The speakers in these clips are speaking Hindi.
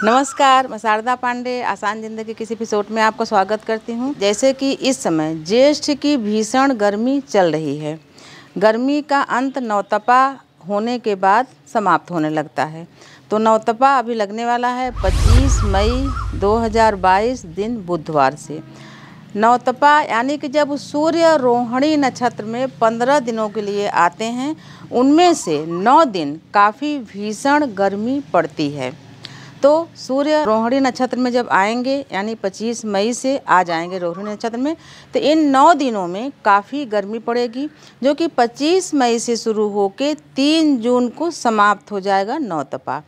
नमस्कार, मैं शारदा पांडे आसान ज़िंदगी किसी एपिसोड में आपका स्वागत करती हूँ। जैसे कि इस समय ज्येष्ठ की भीषण गर्मी चल रही है। गर्मी का अंत नवतपा होने के बाद समाप्त होने लगता है। तो नवतपा अभी लगने वाला है 25 मई 2022 दिन बुधवार से। नवतपा यानी कि जब सूर्य रोहिणी नक्षत्र में 15 दिनों के लिए आते हैं, उनमें से 9 दिन काफ़ी भीषण गर्मी पड़ती है। तो सूर्य रोहिणी नक्षत्र में जब आएंगे यानी 25 मई से आ जाएंगे रोहिणी नक्षत्र में, तो इन 9 दिनों में काफ़ी गर्मी पड़ेगी, जो कि 25 मई से शुरू होकर 3 जून को समाप्त हो जाएगा नवतपा।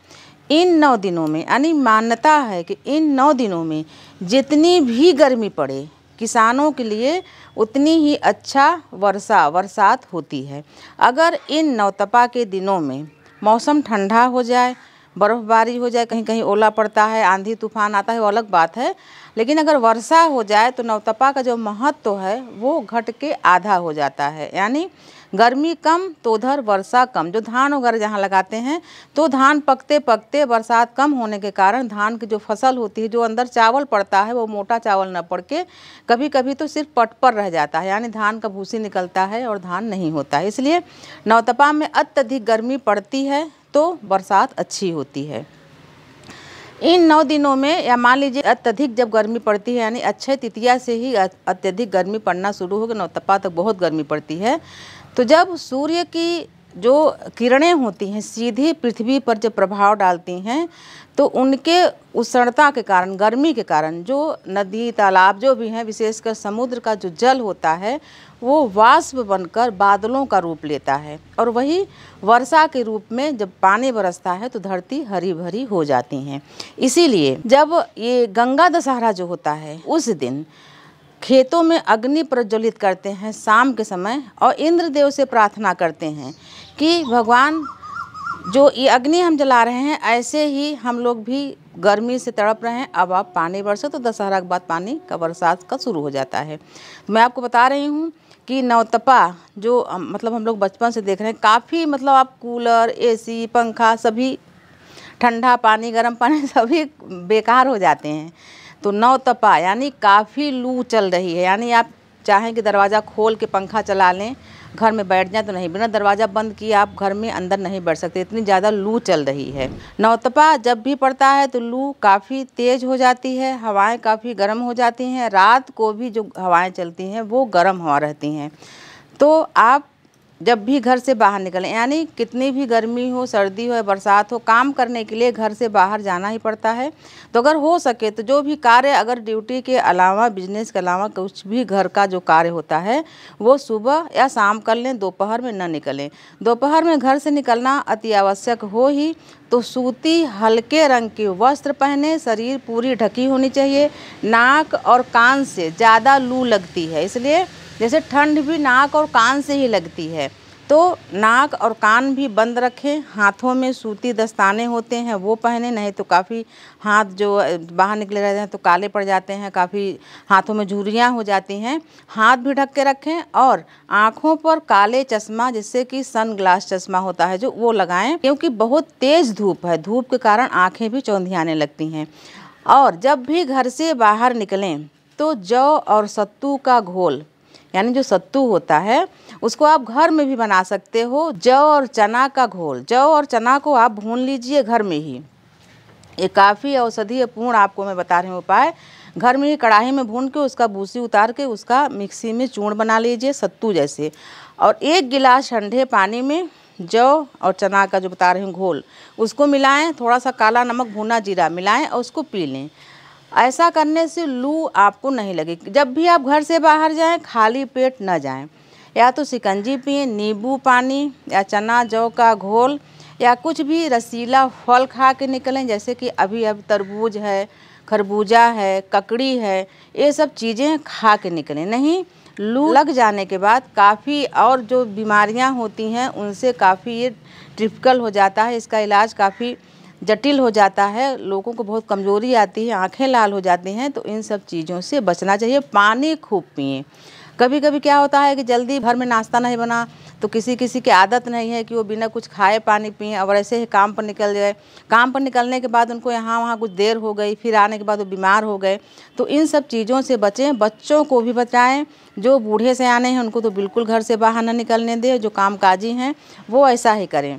इन 9 दिनों में यानी मान्यता है कि इन 9 दिनों में जितनी भी गर्मी पड़े किसानों के लिए उतनी ही अच्छा बरसात होती है। अगर इन नवतपा के दिनों में मौसम ठंडा हो जाए, बर्फ़बारी हो जाए, कहीं कहीं ओला पड़ता है, आंधी तूफान आता है, वो अलग बात है, लेकिन अगर वर्षा हो जाए तो नवतपा का जो महत्व है वो घट के आधा हो जाता है। यानी गर्मी कम तो उधर वर्षा कम। जो धान वगैरह जहाँ लगाते हैं तो धान पकते पकते बरसात कम होने के कारण धान की जो फसल होती है, जो अंदर चावल पड़ता है, वो मोटा चावल न पड़ के कभी कभी तो सिर्फ पट पर रह जाता है, यानी धान का भूसी निकलता है और धान नहीं होता है। इसलिए नवतपा में अत्यधिक गर्मी पड़ती है तो बरसात अच्छी होती है। इन 9 दिनों में या मान लीजिए अत्यधिक जब गर्मी पड़ती है, यानी अक्षय तृतीया से ही अत्यधिक गर्मी पड़ना शुरू होगी, नवतपा तक बहुत गर्मी पड़ती है। तो जब सूर्य की जो किरणें होती हैं सीधी पृथ्वी पर जब प्रभाव डालती हैं, तो उनके उष्णता के कारण, गर्मी के कारण जो नदी तालाब जो भी हैं, विशेषकर समुद्र का जो जल होता है वो वाष्प बनकर बादलों का रूप लेता है, और वही वर्षा के रूप में जब पानी बरसता है तो धरती हरी भरी हो जाती हैं। इसीलिए जब ये गंगा दशहरा जो होता है उस दिन खेतों में अग्नि प्रज्वलित करते हैं शाम के समय, और इंद्रदेव से प्रार्थना करते हैं कि भगवान, जो ये अग्नि हम जला रहे हैं ऐसे ही हम लोग भी गर्मी से तड़प रहे हैं, अब आप पानी बरसे। तो दशहरा के बाद पानी का बरसात का शुरू हो जाता है। मैं आपको बता रही हूँ कि नवतपा जो मतलब हम लोग बचपन से देख रहे हैं, काफ़ी मतलब आप कूलर, एसी, पंखा, सभी ठंडा पानी, गर्म पानी सभी बेकार हो जाते हैं। तो नवतपा यानी काफ़ी लू चल रही है, यानी आप चाहें कि दरवाज़ा खोल के पंखा चला लें, घर में बैठ जाए तो नहीं, बिना दरवाज़ा बंद किए आप घर में अंदर नहीं बैठ सकते, इतनी ज़्यादा लू चल रही है। नवतपा जब भी पड़ता है तो लू काफ़ी तेज़ हो जाती है, हवाएं काफ़ी गर्म हो जाती हैं, रात को भी जो हवाएं चलती हैं वो गर्म हवा रहती हैं। तो आप जब भी घर से बाहर निकलें, यानी कितनी भी गर्मी हो, सर्दी हो या बरसात हो, काम करने के लिए घर से बाहर जाना ही पड़ता है। तो अगर हो सके तो जो भी कार्य, अगर ड्यूटी के अलावा, बिजनेस के अलावा कुछ भी घर का जो कार्य होता है वो सुबह या शाम कर लें, दोपहर में न निकलें। दोपहर में घर से निकलना अति आवश्यक हो ही तो सूती हल्के रंग के वस्त्र पहने, शरीर पूरी ढकी होनी चाहिए। नाक और कान से ज़्यादा लू लगती है, इसलिए जैसे ठंड भी नाक और कान से ही लगती है, तो नाक और कान भी बंद रखें। हाथों में सूती दस्ताने होते हैं वो पहने, नहीं तो काफ़ी हाथ जो बाहर निकले रहते हैं तो काले पड़ जाते हैं, काफ़ी हाथों में झुर्रियाँ हो जाती हैं। हाथ भी ढक के रखें और आँखों पर काले चश्मा, जिससे कि सन ग्लास चश्मा होता है जो, वो लगाएं, क्योंकि बहुत तेज़ धूप है, धूप के कारण आँखें भी चौंधियाने लगती हैं। और जब भी घर से बाहर निकलें तो जौ और सत्तू का घोल, यानी जो सत्तू होता है उसको आप घर में भी बना सकते हो। जौ और चना का घोल, जौ और चना को आप भून लीजिए घर में ही। ये काफ़ी औषधीय पूर्ण आपको मैं बता रही हूँ उपाय। घर में ही कढ़ाई में भून के उसका भूसी उतार के उसका मिक्सी में चूर्ण बना लीजिए सत्तू जैसे, और 1 गिलास ठंडे पानी में जौ और चना का जो बता रही हूँ घोल उसको मिलाएं, थोड़ा सा काला नमक, भुना जीरा मिलाएं और उसको पी लें। ऐसा करने से लू आपको नहीं लगेगी। जब भी आप घर से बाहर जाएं खाली पेट न जाएं, या तो शिकंजी पिएं, नींबू पानी, या चना जौ का घोल, या कुछ भी रसीला फल खा के निकलें, जैसे कि अभी तरबूज है, खरबूजा है, ककड़ी है, ये सब चीज़ें खा के निकलें। नहीं, लू लग जाने के बाद काफ़ी और जो बीमारियां होती हैं उनसे काफ़ी ये डिफ़िकल्ट हो जाता है, इसका इलाज काफ़ी जटिल हो जाता है, लोगों को बहुत कमज़ोरी आती है, आंखें लाल हो जाती हैं। तो इन सब चीज़ों से बचना चाहिए। पानी खूब पिएं, कभी कभी क्या होता है कि जल्दी घर में नाश्ता नहीं बना, तो किसी किसी की आदत नहीं है कि वो बिना कुछ खाए पानी पिए और ऐसे ही काम पर निकल जाए। काम पर निकलने के बाद उनको यहाँ वहाँ कुछ देर हो गई, फिर आने के बाद वो बीमार हो गए। तो इन सब चीज़ों से बचें, बच्चों को भी बचाएं। जो बूढ़े से आने हैं उनको तो बिल्कुल घर से बाहर न निकलने दें। जो कामकाजी हैं वो ऐसा ही करें।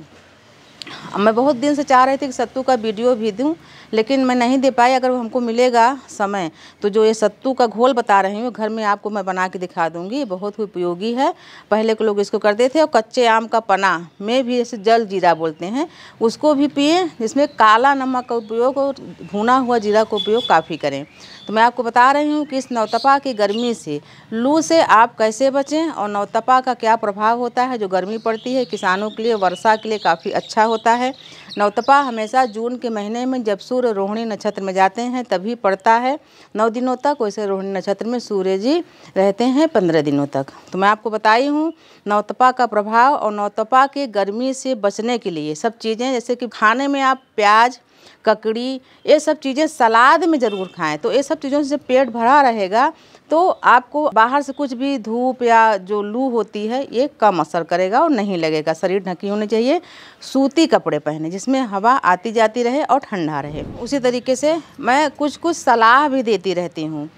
मैं बहुत दिन से चाह रही थी कि सत्तू का वीडियो भी दूं, लेकिन मैं नहीं दे पाई। अगर हमको मिलेगा समय तो जो ये सत्तू का घोल बता रही हूँ घर में आपको मैं बना के दिखा दूंगी। ये बहुत उपयोगी है। पहले के लोग इसको करते थे। और कच्चे आम का पना में भी जैसे जल जीरा बोलते हैं उसको भी पिएं, जिसमें काला नमक का उपयोग और भुना हुआ जीरा का उपयोग काफ़ी करें। तो मैं आपको बता रही हूँ कि इस नवतपा की गर्मी से, लू से आप कैसे बचें और नवतपा का क्या प्रभाव होता है। जो गर्मी पड़ती है किसानों के लिए, वर्षा के लिए काफ़ी अच्छा होता है। नवतपा हमेशा जून के महीने में जब सूर्य रोहिणी नक्षत्र में जाते हैं तभी पड़ता है 9 दिनों तक। वैसे रोहिणी नक्षत्र में सूर्य जी रहते हैं 15 दिनों तक। तो मैं आपको बताई हूँ नवतपा का प्रभाव और नवतपा के गर्मी से बचने के लिए सब चीज़ें, जैसे कि खाने में आप प्याज, ककड़ी, ये सब चीज़ें सलाद में ज़रूर खाएं। तो ये सब चीज़ों से पेट भरा रहेगा तो आपको बाहर से कुछ भी धूप या जो लू होती है ये कम असर करेगा और नहीं लगेगा। शरीर ढकी होनी चाहिए। सूती कपड़े पहने जिसमें हवा आती जाती रहे और ठंडा रहे। उसी तरीके से मैं कुछ कुछ सलाह भी देती रहती हूँ।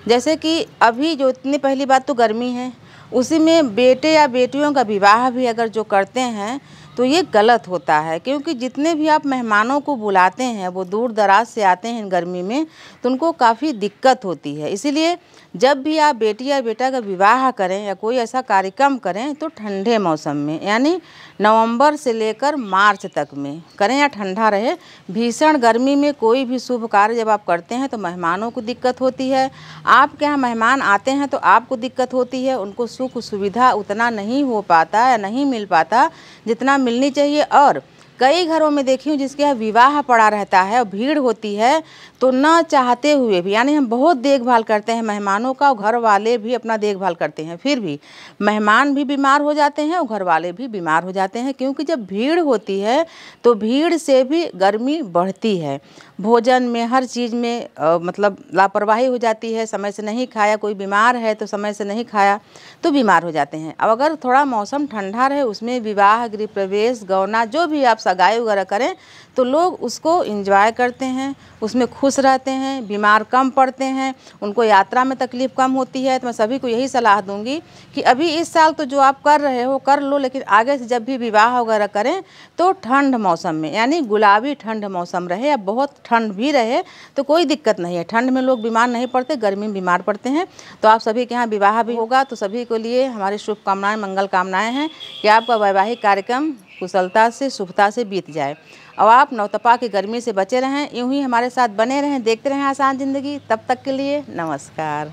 जैसे कि अभी जो इतनी, पहली बात तो गर्मी है, उसी में बेटे या बेटियों का विवाह भी अगर जो करते हैं तो ये गलत होता है। क्योंकि जितने भी आप मेहमानों को बुलाते हैं वो दूर दराज से आते हैं गर्मी में, तो उनको काफ़ी दिक्कत होती है। इसीलिए जब भी आप बेटी या बेटा का विवाह करें या कोई ऐसा कार्यक्रम करें तो ठंडे मौसम में, यानी नवंबर से लेकर मार्च तक में करें या ठंडा रहे। भीषण गर्मी में कोई भी शुभ कार्य जब आप करते हैं तो मेहमानों को दिक्कत होती है। आपके यहाँ मेहमान आते हैं तो आपको दिक्कत होती है। उनको सुख सुविधा उतना नहीं हो पाता या नहीं मिल पाता जितना मिलनी चाहिए। और कई घरों में देखी हूँ जिसके यहाँ विवाह पड़ा रहता है और भीड़ होती है, तो न चाहते हुए भी, यानी हम बहुत देखभाल करते हैं मेहमानों का और घर वाले भी अपना देखभाल करते हैं, फिर भी मेहमान भी बीमार हो जाते हैं और घर वाले भी बीमार हो जाते हैं। क्योंकि जब भीड़ होती है तो भीड़ से भी गर्मी बढ़ती है। भोजन में, हर चीज़ में मतलब लापरवाही हो जाती है। समय से नहीं खाया, कोई बीमार है तो समय से नहीं खाया तो बीमार हो जाते हैं। अब अगर थोड़ा मौसम ठंडा रहे, उसमें विवाह, गृह प्रवेश, गौना, जो भी आप सगाई वगैरह करें तो लोग उसको एंजॉय करते हैं, उसमें खुश रहते हैं, बीमार कम पड़ते हैं, उनको यात्रा में तकलीफ़ कम होती है। तो मैं सभी को यही सलाह दूंगी कि अभी इस साल तो जो आप कर रहे हो कर लो, लेकिन आगे से जब भी विवाह वगैरह करें तो ठंड मौसम में, यानी गुलाबी ठंड मौसम रहे या बहुत ठंड भी रहे तो कोई दिक्कत नहीं है। ठंड में लोग बीमार नहीं पड़ते, गर्मी में बीमार पड़ते हैं। तो आप सभी के यहाँ विवाह भी होगा तो सभी के लिए हमारी शुभकामनाएं, मंगल कामनाएं हैं कि आपका वैवाहिक कार्यक्रम कुशलता से, शुभता से बीत जाए और आप नवतपा की गर्मी से बचे रहें। यूं ही हमारे साथ बने रहें, देखते रहें आसान ज़िंदगी। तब तक के लिए नमस्कार।